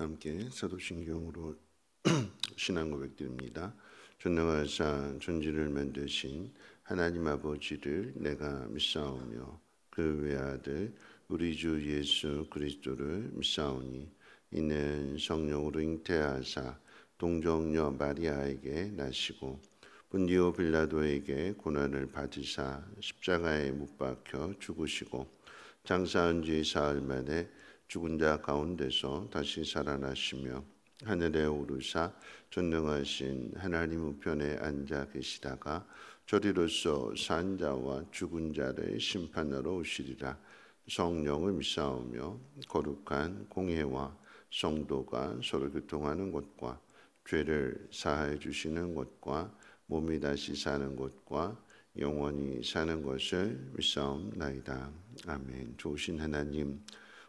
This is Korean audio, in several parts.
함께 사도신경으로 신앙 고백드립니다. 전능하사 천지를 만드신 하나님 아버지를 내가 믿사오며 그 외아들 우리 주 예수 그리스도를 믿사오니 이는 성령으로 잉태하사 동정녀 마리아에게 나시고 본디오 빌라도에게 고난을 받으사 십자가에 못 박혀 죽으시고 장사한 지 사흘 만에 죽은 자 가운데서 다시 살아나시며 하늘에 오르사 전능하신 하나님 우편에 앉아 계시다가 저리로서 산 자와 죽은 자를 심판하러 오시리라. 성령을 믿사오며 거룩한 공회와 성도가 서로 교통하는 것과 죄를 사하여 주시는 것과 몸이 다시 사는 것과 영원히 사는 것을 믿사옵나이다. 아멘. 좋으신 하나님,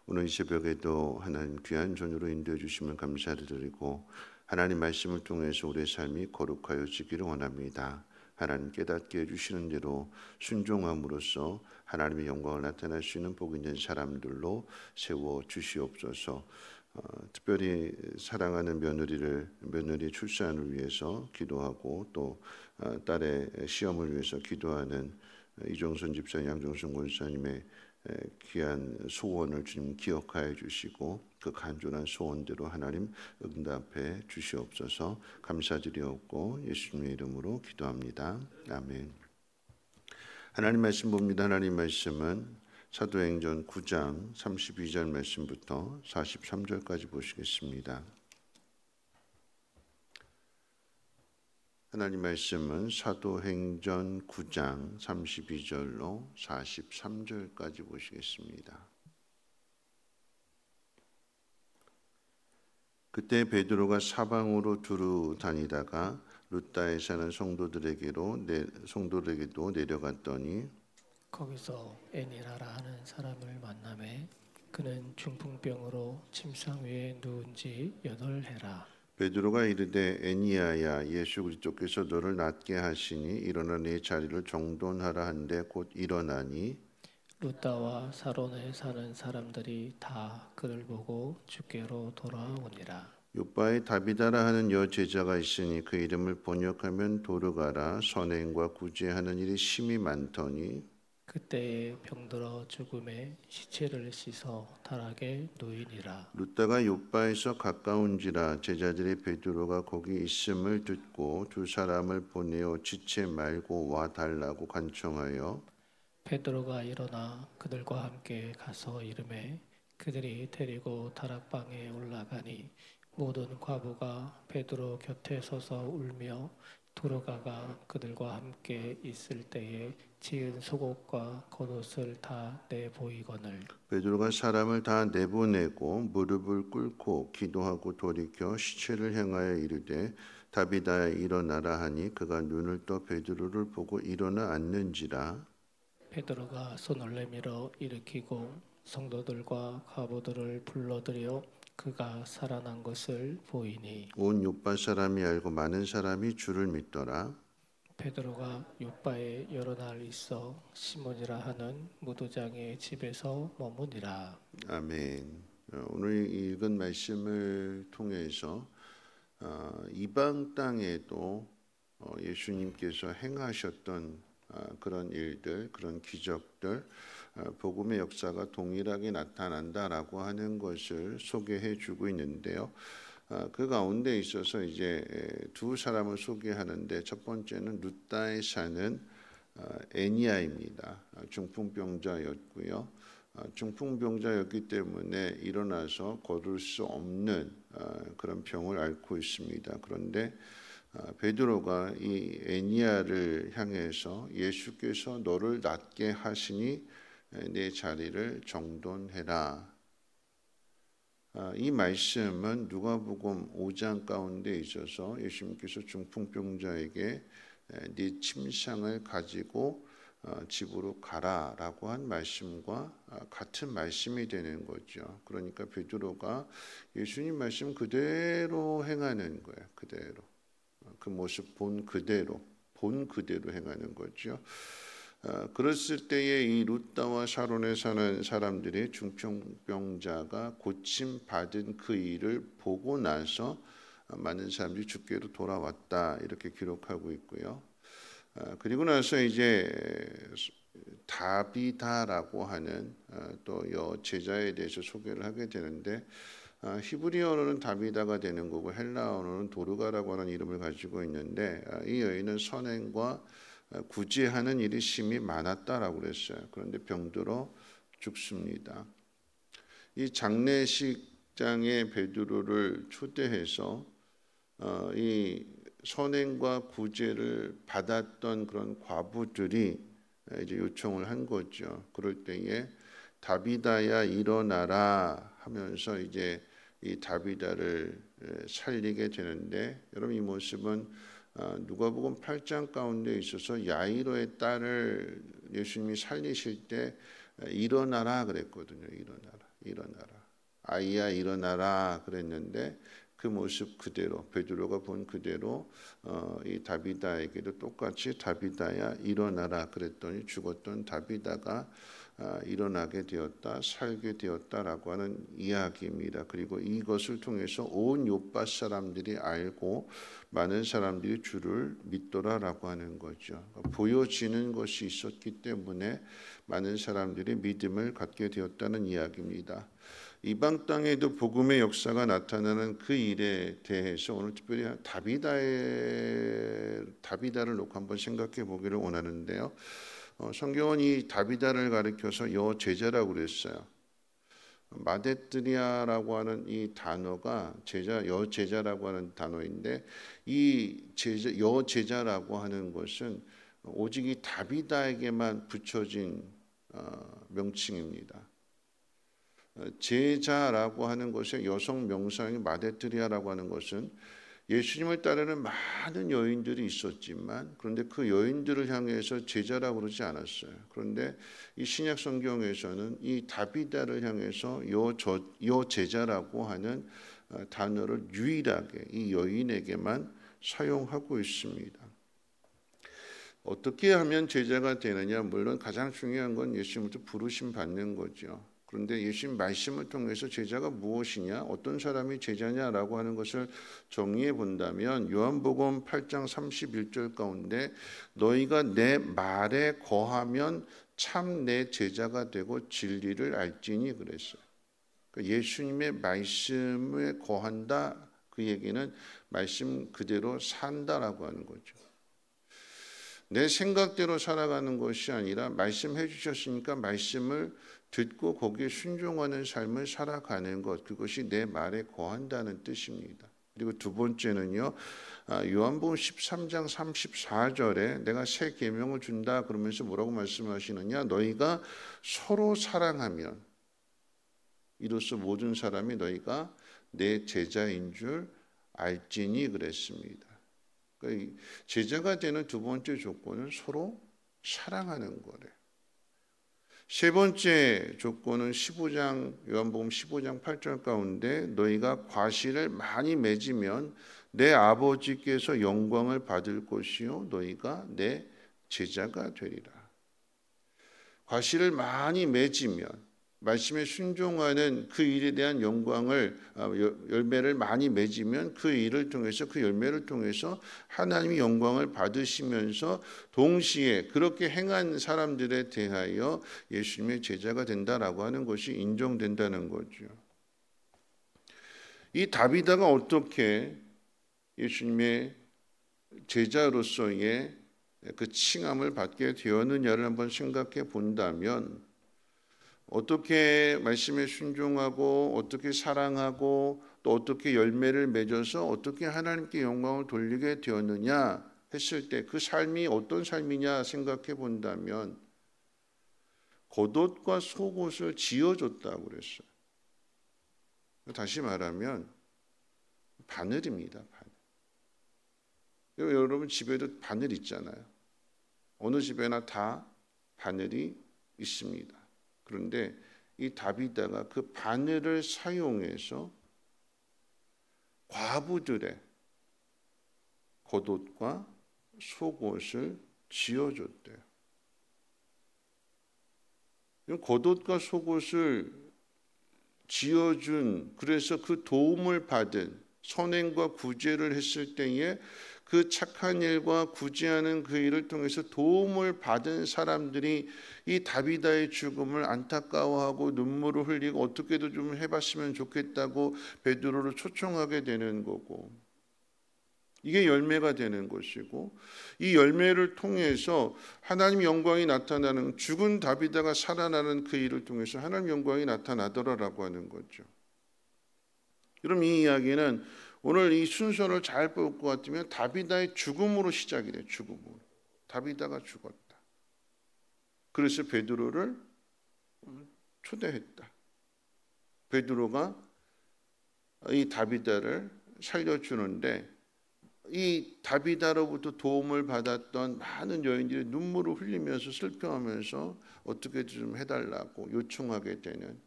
오늘 이 새벽에도 하나님 귀한 전으로 인도해 주시면 감사를 드리고 하나님 말씀을 통해서 우리의 삶이 거룩하여지기를 원합니다. 하나님 깨닫게 해주시는 대로 순종함으로써 하나님의 영광을 나타낼 수 있는 복 있는 사람들로 세워 주시옵소서. 특별히 사랑하는 며느리 출산을 위해서 기도하고 또 딸의 시험을 위해서 기도하는 이종선 집사, 양종선 권사님의 귀한 소원을 주님 기억하여 주시고 그 간절한 소원대로 하나님 응답해 주시옵소서. 감사드리옵고 예수님의 이름으로 기도합니다. 아멘. 하나님 말씀 봅니다. 하나님 말씀은 사도행전 9장 32절 말씀부터 43절까지 보시겠습니다. 하나님 말씀은 사도행전 9장 32절로 43절까지 보시겠습니다. 그때 베드로가 사방으로 두루 다니다가 룻다에 사는 성도들에게도 내려갔더니 거기서 에니라라 하는 사람을 만나매 그는 중풍병으로 침상 위에 누운 지 8해라. 베드로가 이르되 에니야야, 예수 그리스도께서 너를 낫게 하시니 일어나 네 자리를 정돈하라 한데 곧 일어나니 룻다와 사론에 사는 사람들이 다 그를 보고 주께로 돌아오니라. 요바에 다비다라 하는 여제자가 있으니 그 이름을 번역하면 도르가라. 선행과 구제하는 일이 심히 많더니 그때에 병들어 죽음에 시체를 씻어 다락에 누이니라. 룻다가 요바에서 가까운지라 제자들이 베드로가 거기 있음을 듣고 두 사람을 보내어 지체 말고 와 달라고 간청하여 베드로가 일어나 그들과 함께 가서 이르매 그들이 데리고 다락방에 올라가니 모든 과부가 베드로 곁에 서서 울며 도르가가 그들과 함께 있을 때에 지은 속옷과 겉옷을 다 내보이거늘 베드로가 사람을 다 내보내고 무릎을 꿇고 기도하고 돌이켜 시체를 향하여 이르되 다비다야 일어나라 하니 그가 눈을 떠 베드로를 보고 일어나 앉는지라. 베드로가 손을 내밀어 일으키고 성도들과 과부들을 불러들여 그가 살아난 것을 보이니 온 요빠 사람이 알고 많은 사람이 주를 믿더라. 베드로가 요빠에 여러 날 있어 시몬이라 하는 무도장의 집에서 머무니라. 아멘. 오늘 읽은 말씀을 통해서 이방 땅에도 예수님께서 행하셨던 그런 일들, 그런 기적들, 복음의 역사가 동일하게 나타난다라고 하는 것을 소개해 주고 있는데요. 그 가운데 있어서 이제 두 사람을 소개하는데 첫 번째는 룻다에 사는 에니야입니다. 중풍병자였고요. 중풍병자였기 때문에 일어나서 걸을 수 없는 그런 병을 앓고 있습니다. 그런데 베드로가 이 에니야를 향해서 예수께서 너를 낫게 하시니 내 자리를 정돈해라. 이 말씀은 누가복음 5장 가운데 있어서 예수님께서 중풍병자에게 네 침상을 가지고 집으로 가라라고 한 말씀과 같은 말씀이 되는 거죠. 그러니까 베드로가 예수님 말씀 그대로 행하는 거예요. 그대로 그 모습 본 그대로 행하는 거죠. 그랬을 때에 이 루다와 샤론에 사는 사람들이 중풍병자가 고침받은 그 일을 보고 나서 많은 사람들이 주께로 돌아왔다 이렇게 기록하고 있고요. 그리고 나서 이제 다비다라고 하는 또 제자에 대해서 소개를 하게 되는데 히브리어로는 다비다가 되는 거고 헬라어로는 도르가라고 하는 이름을 가지고 있는데 이 여인은 선행과 구제하는 일이 심히 많았다라고 그랬어요. 그런데 병들어 죽습니다. 이 장례식장에 베드로를 초대해서 이 선행과 구제를 받았던 그런 과부들이 이제 요청을 한 거죠. 그럴 때에 다비다야 일어나라 하면서 이제 이 다비다를 살리게 되는데 여러분 이 모습은 누가복음 8장 가운데 있어서 야이로의 딸을 예수님이 살리실 때 일어나라 그랬거든요. 일어나라. 아이야 일어나라 그랬는데 그 모습 그대로 베드로가 본 그대로 이 다비다에게도 똑같이 다비다야 일어나라 그랬더니 죽었던 다비다가 일어나게 되었다, 살게 되었다라고 하는 이야기입니다. 그리고 이것을 통해서 온 요파 사람들이 알고 많은 사람들이 주를 믿더라라고 하는 거죠. 보여지는 것이 있었기 때문에 많은 사람들이 믿음을 갖게 되었다는 이야기입니다. 이방 땅에도 복음의 역사가 나타나는 그 일에 대해서 오늘 특별히 다비다를 놓고 한번 생각해 보기를 원하는데요. 성경은 이 다비다를 가리켜서 여제자라고 그랬어요. 마데트리아라고 하는 이 단어가 여제자라고 하는 단어인데 이 여제자라고 하는 것은 오직 이 다비다에게만 붙여진 명칭입니다. 제자라고 하는 것의 여성 명사인 마데트리아라고 하는 것은 예수님을 따르는 많은 여인들이 있었지만 그런데 그 여인들을 향해서 제자라고 그러지 않았어요. 그런데 이 신약 성경에서는 이 다비다를 향해서 요 제자라고 하는 단어를 유일하게 이 여인에게만 사용하고 있습니다. 어떻게 하면 제자가 되느냐? 물론 가장 중요한 건 예수님부터 부르심 받는 거죠. 그런데 예수님 말씀을 통해서 제자가 무엇이냐, 어떤 사람이 제자냐라고 하는 것을 정리해 본다면 요한복음 8장 31절 가운데 너희가 내 말에 거하면 참 내 제자가 되고 진리를 알지니 그랬어요. 그러니까 예수님의 말씀에 거한다 그 얘기는 말씀 그대로 산다라고 하는 거죠. 내 생각대로 살아가는 것이 아니라 말씀해 주셨으니까 말씀을 듣고 거기에 순종하는 삶을 살아가는 것, 그것이 내 말에 거한다는 뜻입니다. 그리고 두 번째는요, 요한복음 13장 34절에 내가 새 계명을 준다 그러면서 뭐라고 말씀하시느냐, 너희가 서로 사랑하면 이로써 모든 사람이 너희가 내 제자인 줄 알지니 그랬습니다. 그러니까 제자가 되는 두 번째 조건은 서로 사랑하는 거래. 세 번째 조건은 요한복음 15장 8절 가운데 너희가 과실을 많이 맺으면 내 아버지께서 영광을 받을 것이요 너희가 내 제자가 되리라. 과실을 많이 맺으면 말씀에 순종하는 그 일에 대한 열매를 많이 맺으면 그 일을 통해서 그 열매를 통해서 하나님이 영광을 받으시면서 동시에 그렇게 행한 사람들에 대하여 예수님의 제자가 된다라고 하는 것이 인정된다는 거죠. 이 다비다가 어떻게 예수님의 제자로서의 그 칭함을 받게 되었느냐를 한번 생각해 본다면 어떻게 말씀에 순종하고 어떻게 사랑하고 또 어떻게 열매를 맺어서 어떻게 하나님께 영광을 돌리게 되었느냐 했을 때 그 삶이 어떤 삶이냐 생각해 본다면 겉옷과 속옷을 지어줬다고 그랬어요. 다시 말하면 바늘입니다. 바늘. 여러분 집에도 바늘 있잖아요. 어느 집에나 다 바늘이 있습니다. 그런데 이 다비다가 그 바늘을 사용해서 과부들의 겉옷과 속옷을 지어줬대요. 겉옷과 속옷을 지어준, 그래서 그 도움을 받은, 선행과 구제를 했을 때에 그 착한 일과 구제하는 그 일을 통해서 도움을 받은 사람들이 이 다비다의 죽음을 안타까워하고 눈물을 흘리고 어떻게도 좀 해봤으면 좋겠다고 베드로를 초청하게 되는 거고, 이게 열매가 되는 것이고, 이 열매를 통해서 하나님 영광이 나타나는, 죽은 다비다가 살아나는 그 일을 통해서 하나님 영광이 나타나더라라고 하는 거죠. 그럼 이 이야기는 오늘 이 순서를 잘 볼 것 같으면 다비다의 죽음으로 시작이 돼요. 죽음으로. 다비다가 죽었다. 그래서 베드로를 초대했다. 베드로가 이 다비다를 살려주는데, 이 다비다로부터 도움을 받았던 많은 여인들이 눈물을 흘리면서 슬퍼하면서 어떻게 좀 해달라고 요청하게 되는,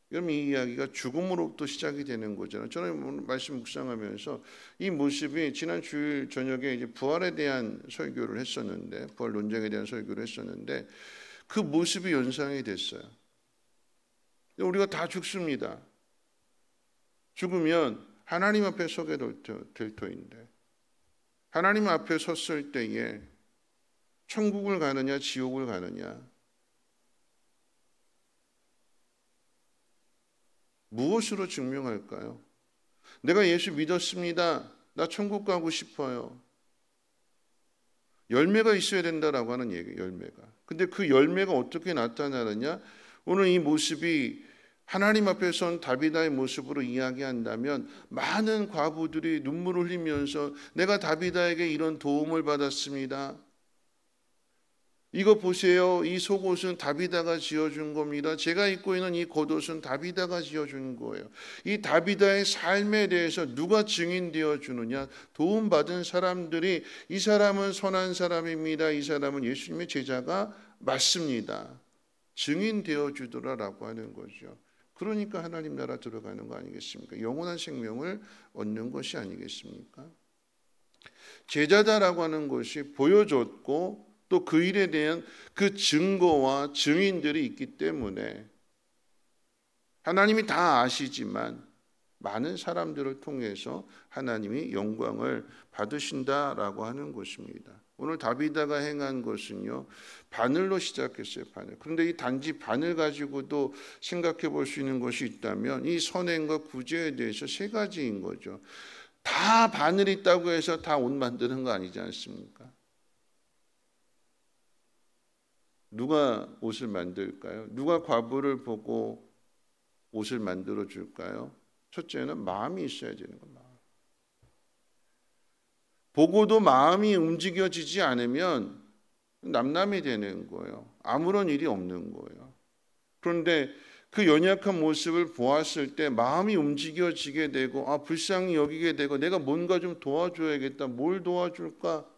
그럼 이 이야기가 죽음으로부터 시작이 되는 거잖아요. 저는 말씀 묵상하면서 이 모습이, 지난 주일 저녁에 이제 부활에 대한 설교를 했었는데, 부활 논쟁에 대한 설교를 했었는데, 그 모습이 연상이 됐어요. 우리가 다 죽습니다. 죽으면 하나님 앞에 서게 될 터인데, 하나님 앞에 섰을 때에 천국을 가느냐 지옥을 가느냐, 무엇으로 증명할까요? 내가 예수 믿었습니다. 나 천국 가고 싶어요. 열매가 있어야 된다라고 하는 얘기예요. 열매가. 근데 그 열매가 어떻게 나타나느냐? 오늘 이 모습이 하나님 앞에 선 다비다의 모습으로 이야기한다면, 많은 과부들이 눈물을 흘리면서 내가 다비다에게 이런 도움을 받았습니다. 이거 보세요. 이 속옷은 다비다가 지어준 겁니다. 제가 입고 있는 이 겉옷은 다비다가 지어준 거예요. 이 다비다의 삶에 대해서 누가 증인되어 주느냐? 도움받은 사람들이, 이 사람은 선한 사람입니다. 이 사람은 예수님의 제자가 맞습니다. 증인되어 주더라라고 하는 거죠. 그러니까 하나님 나라 들어가는 거 아니겠습니까? 영원한 생명을 얻는 것이 아니겠습니까? 제자다라고 하는 것이 보여줬고, 또 그 일에 대한 그 증거와 증인들이 있기 때문에 하나님이 다 아시지만 많은 사람들을 통해서 하나님이 영광을 받으신다라고 하는 것입니다. 오늘 다비다가 행한 것은요, 바늘로 시작했어요. 바늘. 그런데 이 단지 바늘 가지고도 생각해 볼 수 있는 것이 있다면, 이 선행과 구제에 대해서 세 가지인 거죠. 다 바늘이 있다고 해서 다 옷 만드는 거 아니지 않습니까? 누가 옷을 만들까요? 누가 과부를 보고 옷을 만들어 줄까요? 첫째는 마음이 있어야 되는 겁니다. 보고도 마음이 움직여지지 않으면 남남이 되는 거예요. 아무런 일이 없는 거예요. 그런데 그 연약한 모습을 보았을 때 마음이 움직여지게 되고, 불쌍히 여기게 되고, 내가 뭔가 좀 도와줘야겠다. 뭘 도와줄까?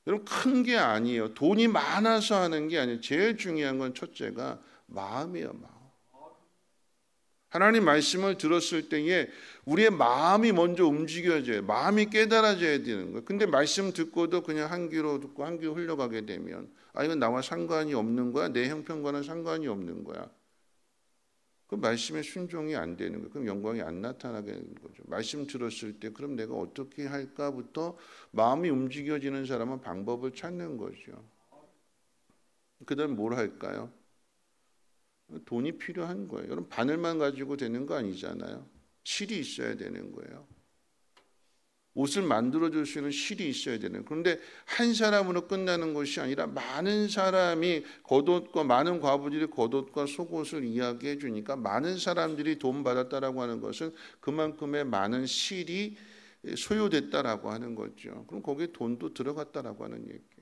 여러분, 큰 게 아니에요. 돈이 많아서 하는 게 아니에요. 제일 중요한 건 첫째가 마음이에요. 마음. 하나님 말씀을 들었을 때에 우리의 마음이 먼저 움직여져요. 마음이 깨달아져야 되는 거예요. 근데 말씀 듣고도 그냥 한 귀로 듣고 한 귀로 흘러가게 되면, 이건 나와 상관이 없는 거야. 내 형편과는 상관이 없는 거야. 그 말씀에 순종이 안 되는 거예요. 그럼 영광이 안 나타나게 되는 거죠. 말씀 들었을 때 그럼 내가 어떻게 할까부터 마음이 움직여지는 사람은 방법을 찾는 거죠. 그다음 뭘 할까요? 돈이 필요한 거예요. 여러분, 바늘만 가지고 되는 거 아니잖아요. 실이 있어야 되는 거예요. 옷을 만들어줄 수 있는 실이 있어야 되는 거예요. 그런데 한 사람으로 끝나는 것이 아니라 많은 사람이 겉옷과, 많은 과부들이 겉옷과 속옷을 이야기해 주니까 많은 사람들이 도움받았다라고 하는 것은 그만큼의 많은 실이 소요됐다라고 하는 거죠. 그럼 거기에 돈도 들어갔다라고 하는 얘기예요.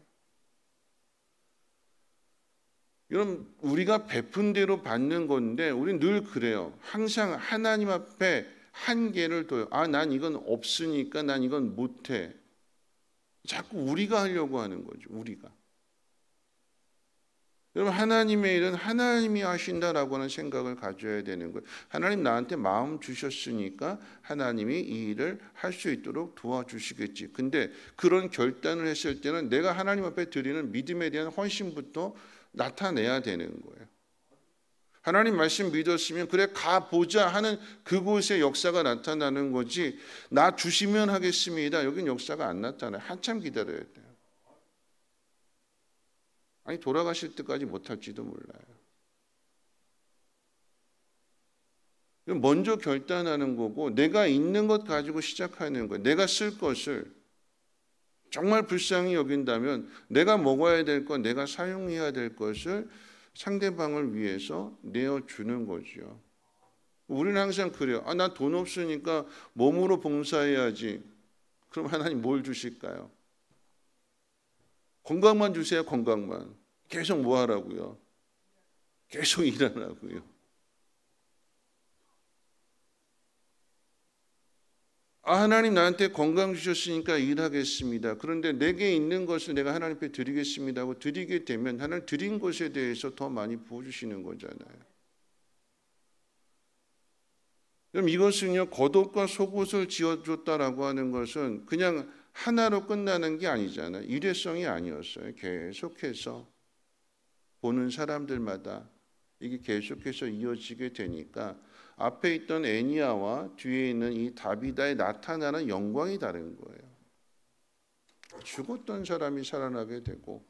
여러분, 우리가 베푼 대로 받는 건데 우리는 늘 그래요. 항상 하나님 앞에 한계를 둬요. 난 이건 없으니까 난 이건 못해. 자꾸 우리가 하려고 하는 거죠. 우리가. 여러분, 하나님의 일은 하나님이 하신다라고 하는 생각을 가져야 되는 거예요. 하나님 나한테 마음 주셨으니까 하나님이 이 일을 할 수 있도록 도와주시겠지. 근데 그런 결단을 했을 때는 내가 하나님 앞에 드리는 믿음에 대한 헌신부터 나타내야 되는 거예요. 하나님 말씀 믿었으면 그래 가보자 하는 그곳에 역사가 나타나는 거지, 나 주시면 하겠습니다, 여긴 역사가 안 나타나요. 한참 기다려야 돼요. 아니 돌아가실 때까지 못할지도 몰라요. 먼저 결단하는 거고, 내가 있는 것 가지고 시작하는 거예요. 내가 쓸 것을 정말 불쌍히 여긴다면 내가 먹어야 될 것, 내가 사용해야 될 것을 상대방을 위해서 내어주는 거죠. 우리는 항상 그래요. 나 돈 없으니까 몸으로 봉사해야지. 그럼 하나님 뭘 주실까요? 건강만 주세요. 건강만. 계속 뭐 하라고요? 계속 일하라고요. 하나님 나한테 건강 주셨으니까 일하겠습니다. 그런데 내게 있는 것을 내가 하나님 앞에 드리겠습니다 하고 드리게 되면 하나님 드린 것에 대해서 더 많이 부어주시는 거잖아요. 그럼 이것은요, 겉옷과 속옷을 지어줬다라고 하는 것은 그냥 하나로 끝나는 게 아니잖아요. 일회성이 아니었어요. 계속해서 보는 사람들마다 이게 계속해서 이어지게 되니까 앞에 있던 애니아와 뒤에 있는 이 다비다에 나타나는 영광이 다른 거예요. 죽었던 사람이 살아나게 되고,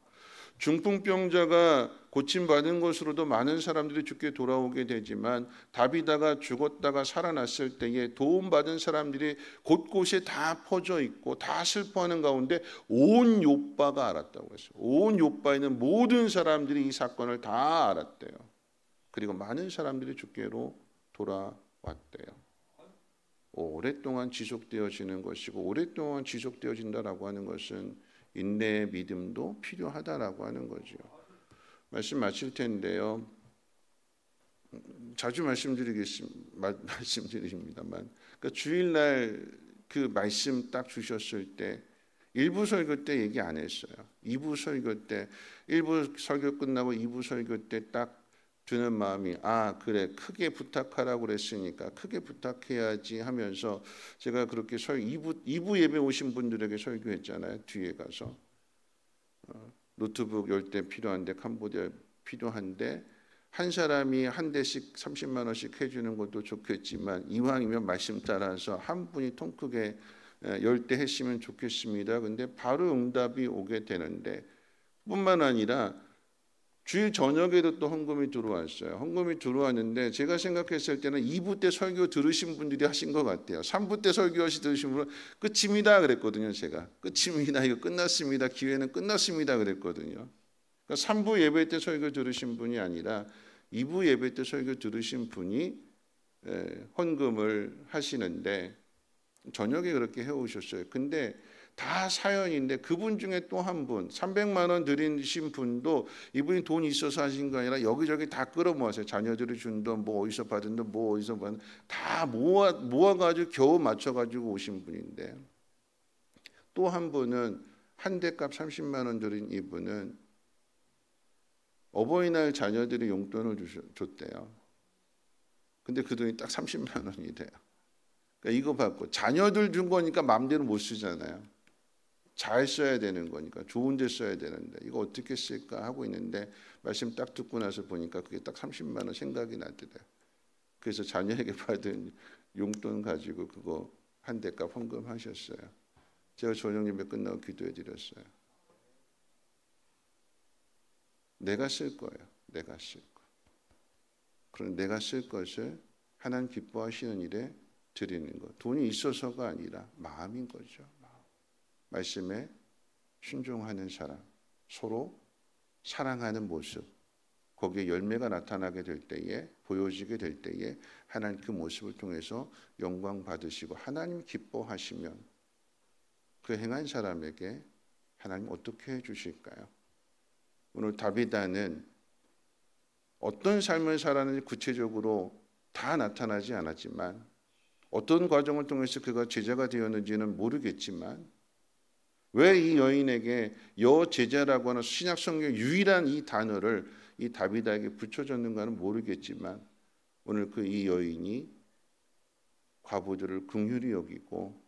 중풍병자가 고침받은 것으로도 많은 사람들이 죽게 돌아오게 되지만, 다비다가 죽었다가 살아났을 때에 도움받은 사람들이 곳곳에 다 퍼져 있고 다 슬퍼하는 가운데 온 욥바가 알았다고 했어요. 온 욥바에 있는 모든 사람들이 이 사건을 다 알았대요. 그리고 많은 사람들이 주께로 돌아왔대요. 오랫동안 지속되어지는 것이고, 오랫동안 지속되어진다라고 하는 것은 인내의 믿음도 필요하다라고 하는 거죠. 말씀 마칠 텐데요. 자주 말씀드립니다만, 그러니까 주일날 그 말씀 딱 주셨을 때 1부 설교 때 얘기 안 했어요. 2부 설교 때, 1부 설교 끝나고 2부 설교 때 딱 드는 마음이, 그래 크게 부탁하라고 그랬으니까 크게 부탁해야지 하면서 제가 그렇게 2부 예배 오신 분들에게 설교했잖아요. 뒤에 가서 노트북 10대 필요한데, 캄보디아 필요한데, 한 사람이 한 대씩 30만 원씩 해주는 것도 좋겠지만 이왕이면 말씀 따라서 한 분이 통 크게 10대 했으면 좋겠습니다. 근데 바로 응답이 오게 되는데, 뿐만 아니라 주일 저녁에도 또 헌금이 들어왔어요. 헌금이 들어왔는데 제가 생각했을 때는 2부 때 설교 들으신 분들이 하신 것 같아요. 3부 때 설교하시 들으신 분은 끝입니다 그랬거든요. 제가 끝입니다, 이거 끝났습니다, 기회는 끝났습니다 그랬거든요. 그러니까 3부 예배 때 설교 들으신 분이 아니라 2부 예배 때 설교 들으신 분이 헌금을 하시는데, 저녁에 그렇게 해오셨어요. 근데 다 사연인데 그분 중에 또 한 분, 300만 원 드리신 분도 이분이 돈이 있어서 하신 거 아니라 여기저기 다 끌어모았어요. 자녀들이 준 돈, 뭐 어디서 받은 돈, 뭐 어디서 받은 돈 다 모아가지고 겨우 맞춰가지고 오신 분인데, 또 한 분은 한 대값 30만 원 드린 이분은 어버이날 자녀들이 용돈을 줬대요. 근데 그 돈이 딱 30만 원이래요. 그러니까 이거 받고 자녀들 준 거니까 마음대로 못 쓰잖아요. 잘 써야 되는 거니까 좋은 데 써야 되는데 이거 어떻게 쓸까 하고 있는데, 말씀 딱 듣고 나서 보니까 그게 딱 30만 원 생각이 나더래요. 그래서 자녀에게 받은 용돈 가지고 그거 한 대값 헌금하셨어요. 제가 저녁 예배 끝나고 기도해 드렸어요. 내가 쓸 거예요. 내가 쓸 거. 그럼 내가 쓸 것을 하나님 기뻐하시는 일에 드리는 것. 돈이 있어서가 아니라 마음인 거죠. 말씀에 순종하는 사람, 서로 사랑하는 모습, 거기에 열매가 나타나게 될 때에, 보여지게 될 때에 하나님 그 모습을 통해서 영광 받으시고 하나님 기뻐하시면 그 행한 사람에게 하나님 어떻게 해주실까요? 오늘 다비다는 어떤 삶을 살았는지 구체적으로 다 나타나지 않았지만, 어떤 과정을 통해서 그가 제자가 되었는지는 모르겠지만, 왜 이 여인에게 여제자라고 하는 신약 성경 유일한 이 단어를 이 다비다에게 붙여줬는가는 모르겠지만, 오늘 그 이 여인이 과부들을 긍휼히 여기고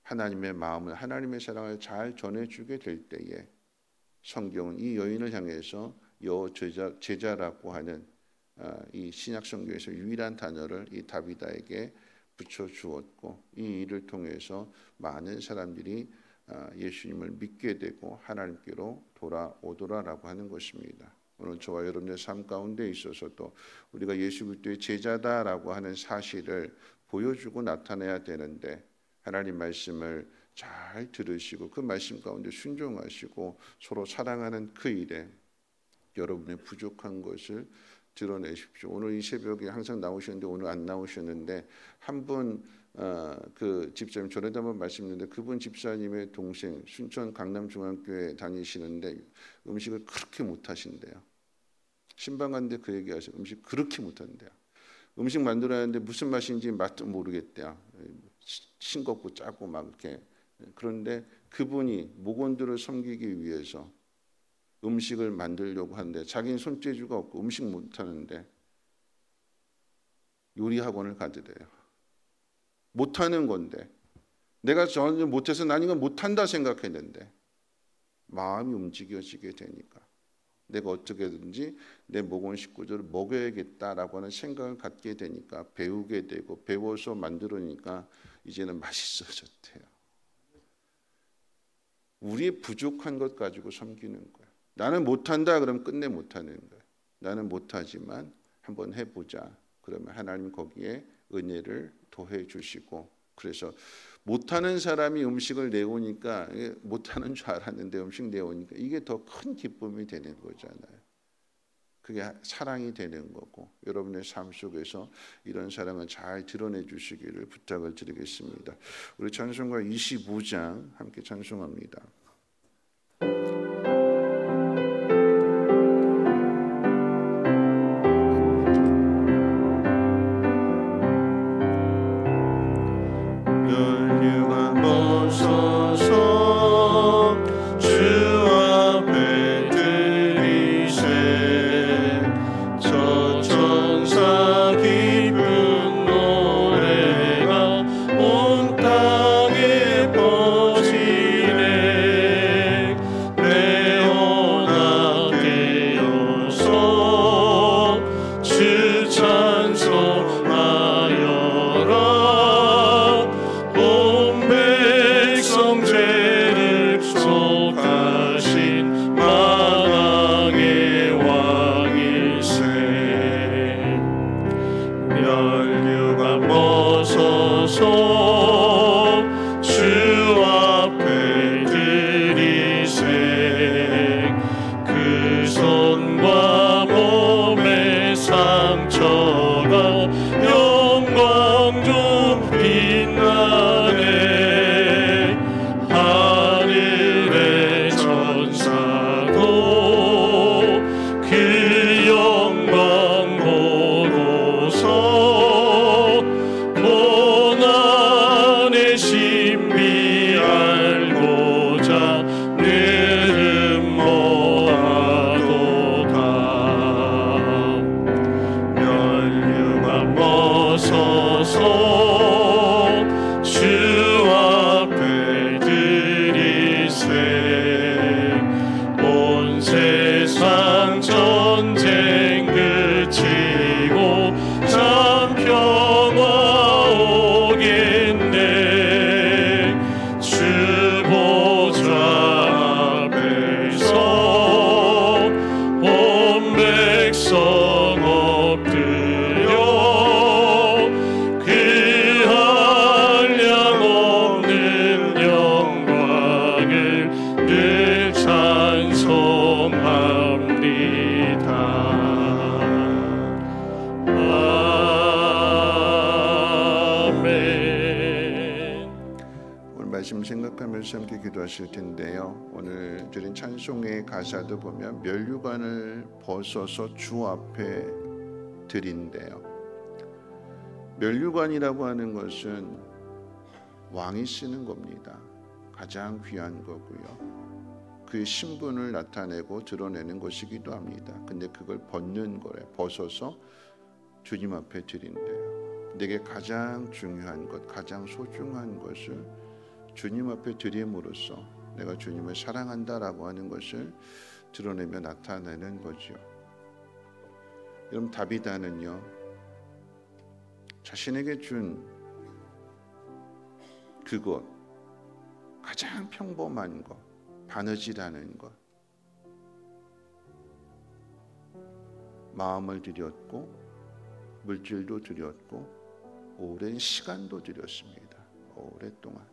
하나님의 마음을, 하나님의 사랑을 잘 전해주게 될 때에 성경은 이 여인을 향해서 제자라고 하는 이 신약 성경에서 유일한 단어를 이 다비다에게 붙여 주었고, 이 일을 통해서 많은 사람들이 예수님을 믿게 되고 하나님께로 돌아오더라라고 하는 것입니다. 오늘 저와 여러분의 삶 가운데 있어서도 우리가 예수 그리스도의 제자다라고 하는 사실을 보여주고 나타내야 되는데, 하나님 말씀을 잘 들으시고 그 말씀 가운데 순종하시고 서로 사랑하는 그 일에 여러분의 부족한 것을 드러내십시오. 오늘 이 새벽에 항상 나오셨는데 오늘 안 나오셨는데, 한 분 그 집사님 전에도 한번 말씀드렸는데, 그분 집사님의 동생 순천 강남중앙교회 다니시는데 음식을 그렇게 못하신대요. 신방 갔는데 그 얘기하세요. 음식 그렇게 못한대요. 음식 만들어야 하는데 무슨 맛인지 맛도 모르겠대요. 싱겁고 짜고 막 이렇게. 그런데 그분이 목원들을 섬기기 위해서 음식을 만들려고 하는데, 자기는 손재주가 없고 음식 못하는데 요리 학원을 가더래요. 못하는 건데, 내가 전혀 못해서 난 이건 못한다 생각했는데 마음이 움직여지게 되니까 내가 어떻게든지 내 목원 식구들을 먹여야겠다라고 하는 생각을 갖게 되니까 배우게 되고, 배워서 만들으니까 이제는 맛있어졌대요. 우리의 부족한 것 가지고 섬기는 거예요. 나는 못한다 그러면 끝내 못하는 거예요. 나는 못하지만 한번 해보자. 그러면 하나님 거기에 은혜를 더해 주시고, 그래서 못하는 사람이 음식을 내오니까, 못하는 줄 알았는데 음식 내오니까 이게 더 큰 기쁨이 되는 거잖아요. 그게 사랑이 되는 거고, 여러분의 삶 속에서 이런 사랑을 잘 드러내 주시기를 부탁을 드리겠습니다. 우리 찬송가 25장 함께 찬송합니다. 생각하면서 함께 기도하실 텐데요. 오늘 드린 찬송의 가사도 보면 면류관을 벗어서 주 앞에 드린대요. 면류관이라고 하는 것은 왕이 쓰는 겁니다. 가장 귀한 거고요. 그의 신분을 나타내고 드러내는 것이기도 합니다. 근데 그걸 벗는 거래. 벗어서 주님 앞에 드린대요. 내게 가장 중요한 것, 가장 소중한 것을 주님 앞에 드림으로써 내가 주님을 사랑한다라고 하는 것을 드러내며 나타내는 거죠. 여러분, 다비다는요, 자신에게 준 그것, 가장 평범한 것, 바느질하는 것, 마음을 들였고 물질도 들였고 오랜 시간도 들였습니다. 오랫동안.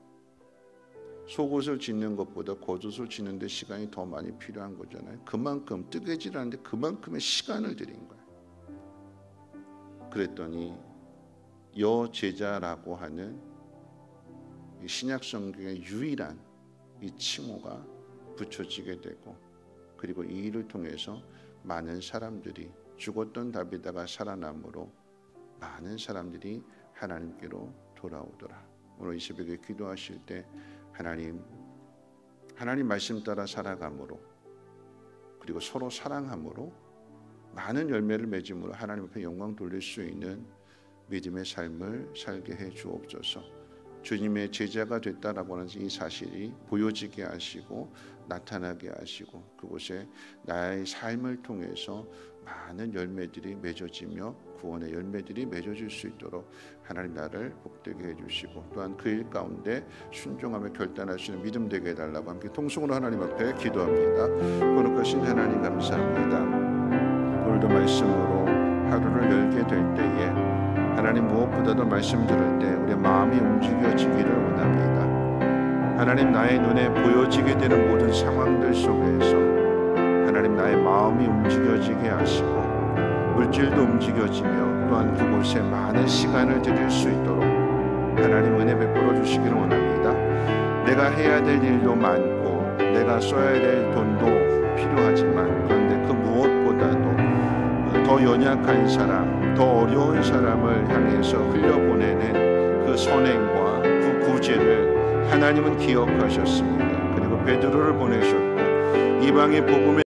속옷을 짓는 것보다 겉옷을 짓는 데 시간이 더 많이 필요한 거잖아요. 그만큼 뜨개질하는데 그만큼의 시간을 들인 거예요. 그랬더니 여제자라고 하는 신약 성경의 유일한 이 칭호가 붙여지게 되고, 그리고 이 일을 통해서 많은 사람들이, 죽었던 다비다가 살아남으로 많은 사람들이 하나님께로 돌아오더라. 오늘 이 새벽에 기도하실 때 하나님 말씀 따라 살아감으로, 그리고 서로 사랑함으로 많은 열매를 맺음으로 하나님 앞에 영광 돌릴 수 있는 믿음의 삶을 살게 해 주옵소서. 주님의 제자가 됐다라고 하는 이 사실이 보여지게 하시고 나타나게 하시고, 그곳에 나의 삶을 통해서 많은 열매들이 맺어지며 구원의 열매들이 맺어질 수 있도록 하나님 나를 복되게 해주시고, 또한 그 일 가운데 순종하며 결단할 수 있는 믿음 되게 해달라고 함께 통성으로 하나님 앞에 기도합니다. 거룩하신 하나님 감사합니다. 오늘도 말씀으로 하루를 열게 될 때에 하나님 무엇보다도 말씀 들을 때 우리의 마음이 움직여지기를 원합니다. 하나님, 나의 눈에 보여지게 되는 모든 상황들 속에서 하나님 나의 마음이 움직여지게 하시고 물질도 움직여지며 또한 그곳에 많은 시간을 들일 수 있도록 하나님 은혜 베풀어 주시기를 원합니다. 내가 해야 될 일도 많고 내가 써야 될 돈도 필요하지만, 그런데 그 무엇보다도 더 연약한 사람, 더 어려운 사람을 향해서 흘려보내는 그 선행과 그 구제를 하나님은 기억하셨습니다. 그리고 베드로를 보내셨고 이방의 복음의